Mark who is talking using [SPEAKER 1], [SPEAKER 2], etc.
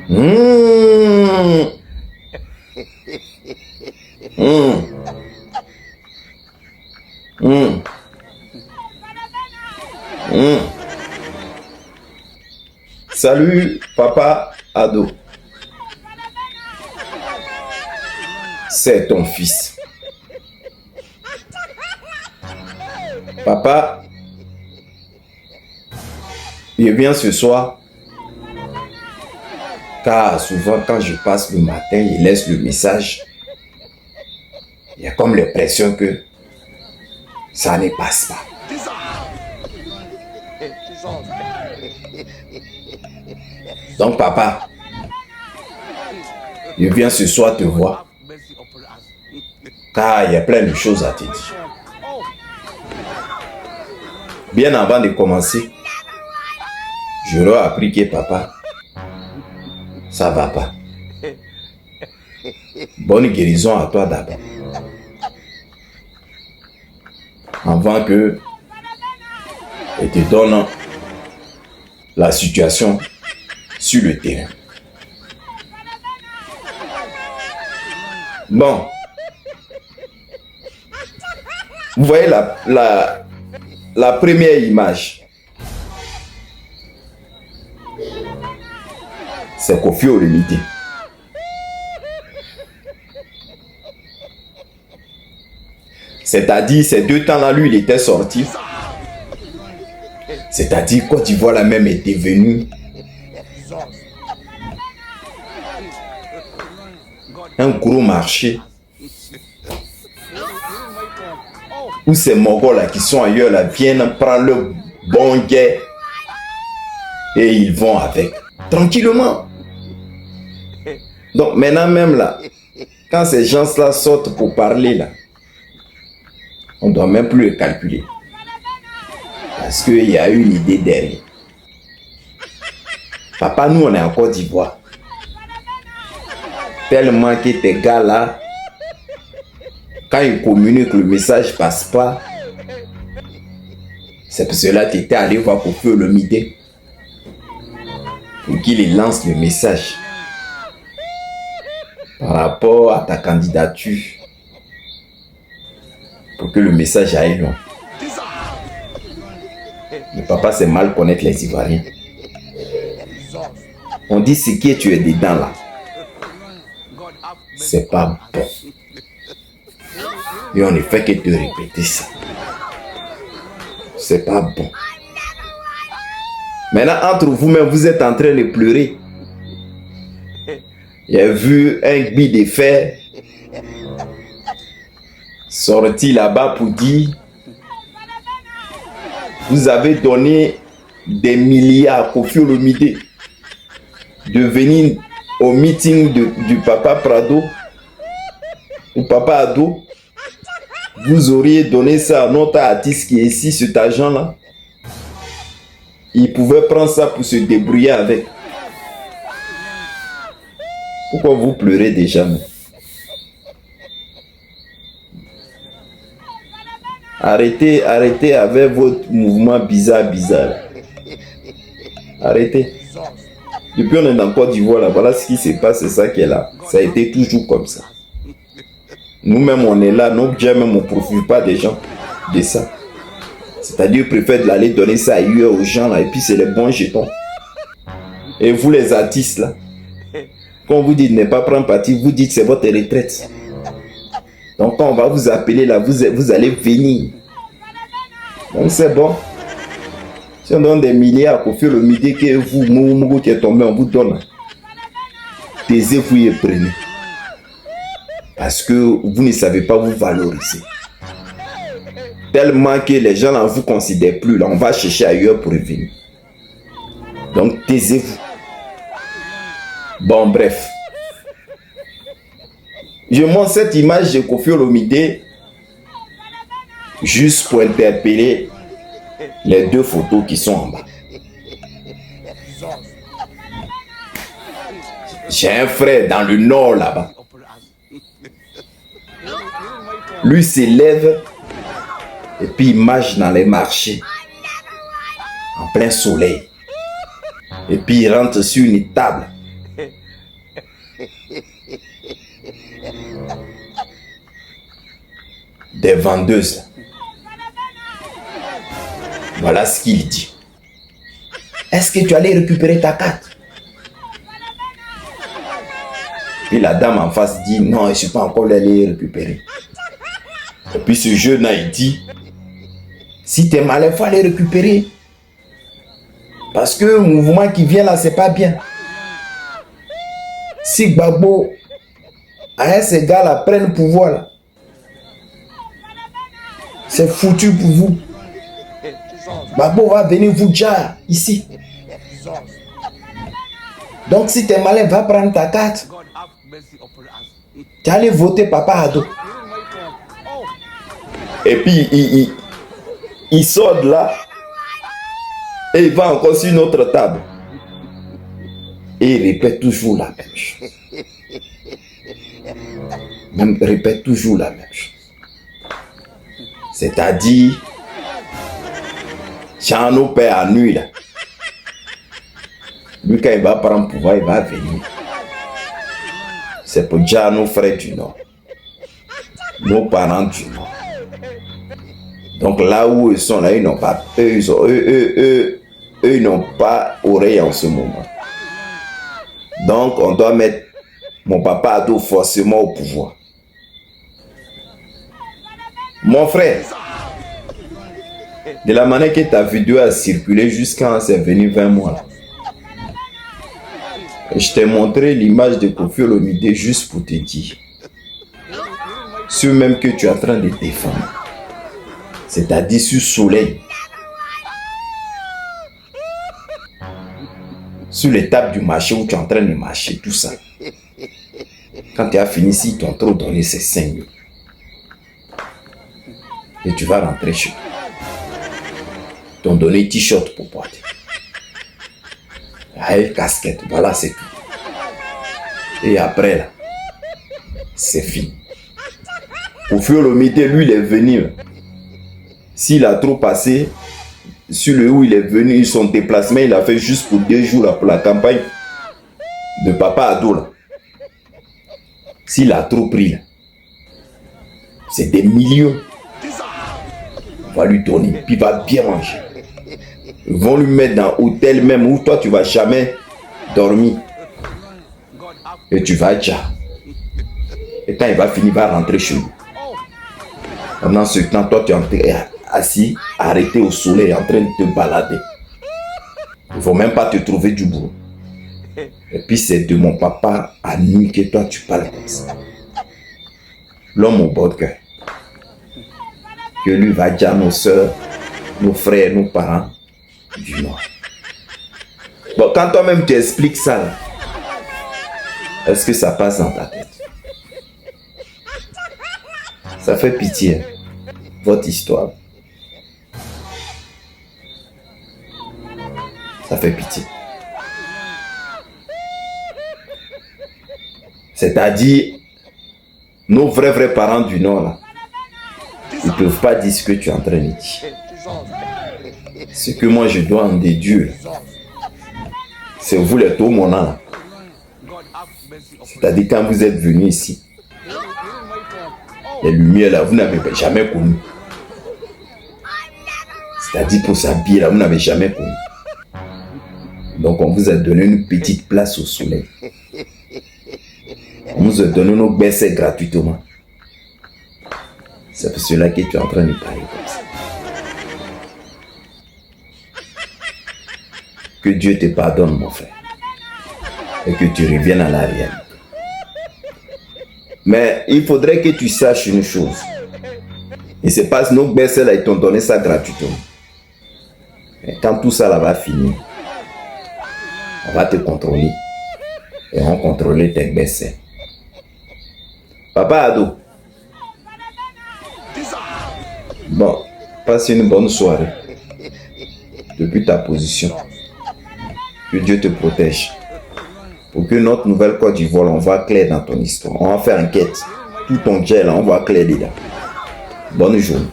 [SPEAKER 1] Mmh. Mmh. Mmh. Mmh. Salut, papa ado. C'est ton fils. Papa, il vient ce soir. Car souvent, quand je passe le matin, il laisse le message. Il y a comme l'impression que ça ne passe pas. Donc, papa, je viens ce soir te voir. Car il y a plein de choses à te dire. Bien avant de commencer, je leur ai appris que papa, ça va pas. Bonne guérison à toi d'abord. Avant que je te donne la situation sur le terrain. Bon. Vous voyez la première image. C'est Koffi Olomide. C'est-à-dire, ces 2 temps-là, lui, il était sorti. C'est-à-dire, Côte d'Ivoire, la même est devenue un gros marché où ces Mongols là qui sont ailleurs là viennent prendre le bon guet et ils vont avec tranquillement. Donc maintenant même là, quand ces gens-là sortent pour parler là, on ne doit même plus le calculer. Parce qu'il y a une idée derrière. Papa, nous on est en Côte d'Ivoire. Tellement que tes gars là, quand ils communiquent, le message ne passe pas. C'est pour cela que tu étais allé voir Koffi Olomide pour qu'il lance le message par rapport à ta candidature, pour que le message aille loin. Mais papa, c'est mal connaître les Ivoiriens. On dit ce que tu es dedans là, c'est pas bon. Et on ne fait que te répéter ça. C'est pas bon. Maintenant, entre vous-même, vous êtes en train de pleurer. J'ai vu un gbi de fer sorti là-bas pour dire: vous avez donné des milliards à Koffi Olomide de venir au meeting du papa Prado ou papa Ado. Vous auriez donné ça à notre artiste qui est ici, cet argent-là. Il pouvait prendre ça pour se débrouiller avec. Pourquoi vous pleurez déjà? Arrêtez avec votre mouvement bizarre. Arrêtez. Depuis on est dans Côte d'Ivoire là, voilà ce qui se passe, c'est ça qui est là. Ça a été toujours comme ça. Nous-mêmes, on est là, nos gens même, on ne profite pas des gens de ça. C'est-à-dire, ils préfèrent aller donner ça ailleurs aux gens, là, et puis c'est les bons jetons. Et vous, les artistes, là, quand vous dites ne pas prendre parti, vous dites c'est votre retraite. Donc, quand on va vous appeler, là, vous allez venir. Donc, c'est bon. Si on donne des milliards pour faire le midi que vous, Moumou, qui est tombé, on vous donne. Taisez-vous et prenez. Parce que vous ne savez pas vous valoriser. Tellement que les gens ne vous considèrent plus. Là, on va chercher ailleurs pour revenir. Donc, taisez-vous. Bon, bref. Je montre cette image de Koffi Olomide juste pour interpeller les 2 photos qui sont en bas. J'ai un frère dans le nord là-bas. Lui s'élève et puis il marche dans les marchés en plein soleil. Et puis il rentre sur une table Des vendeuses. Voilà ce qu'il dit. Est-ce que tu allais récupérer ta carte? Puis la dame en face dit non, je ne suis pas encore allé récupérer. Et puis ce jeune-là, il dit si tu es malin, il faut aller récupérer. Parce que le mouvement qui vient là, c'est pas bien. Si Gbagbo, à ces gars-là, prennent le pouvoir là, c'est foutu pour vous. Gbagbo va venir vous dire ici. Donc si tu es malin, va prendre ta carte. Tu allais voter Papa Ado. Et puis il sort de là et il va encore sur une autre table. Et il répète toujours la même chose. Même répète toujours la même chose. C'est-à-dire, Chano père à nuit là. Lui, quand il va prendre pouvoir, il va venir. C'est pour dire à nos frères du Nord, nos parents du Nord. Donc là où ils sont là, ils n'ont pas, eux, ils n'ont pas oreille en ce moment. Donc on doit mettre mon Papa Ado forcément au pouvoir. Mon frère, de la manière que ta vidéo a circulé jusqu'à c'est venu 20 mois. Je t'ai montré l'image de Koffi Olomide juste pour te dire. Ce même que tu es en train de défendre. C'est-à-dire sur soleil. Sur l'étape du marché où tu es en train de marcher, tout ça. Quand tu as fini ici, ils t'ont trop donné ces 5 000. Et tu vas rentrer chez toi. Ils t'ont donné t-shirt pour porter. Avec casquette, voilà c'est tout. Et après là, c'est fini. Koffi Olomide, lui, il est venu. S'il a trop passé, sur le où il est venu, son déplacement, il a fait juste pour 2 jours là, pour la campagne de Papa Ado là. S'il a trop pris là, c'est des millions. On va lui donner, puis il va bien manger. Ils vont lui mettre dans l'hôtel même où toi tu vas jamais dormir. Et tu vas déjà. Et quand il va finir, il va rentrer chez lui. Pendant ce temps, toi tu es assis, arrêté au soleil, en train de te balader. Il ne faut même pas te trouver du boulot. Et puis c'est de mon papa à nuit que toi tu parles comme ça. L'homme au bord de cœur. Que lui va dire à nos soeurs, nos frères, nos parents du Nord. Bon, quand toi-même tu expliques ça, là, est-ce que ça passe dans ta tête? Ça fait pitié, votre histoire. Ça fait pitié. C'est-à-dire, nos vrais parents du Nord, là, ils ne peuvent pas dire ce que tu es en train de dire. Ce que moi je dois en déduire, c'est vous les Tomona là. C'est-à-dire quand vous êtes venus ici, les lumières là, vous n'avez jamais connu. C'est-à-dire pour s'habiller là, vous n'avez jamais connu. Donc on vous a donné une petite place au soleil. On vous a donné nos baissés gratuitement. C'est pour cela que tu es en train de parler comme ça. Que Dieu te pardonne, mon frère. Et que tu reviennes à la réalité. Mais il faudrait que tu saches une chose. Et c'est pas nos baissés là, ils t'ont donné ça gratuitement. Et quand tout ça là va finir, on va te contrôler. Et on va contrôler tes baissés. Papa Ado. Bon, passe une bonne soirée. Depuis ta position. Que Dieu te protège. Pour que notre nouvelle Côte d'Ivoire, on va clair dans ton histoire. On va faire enquête. Tout ton gel, on va clair dedans. Bonne journée.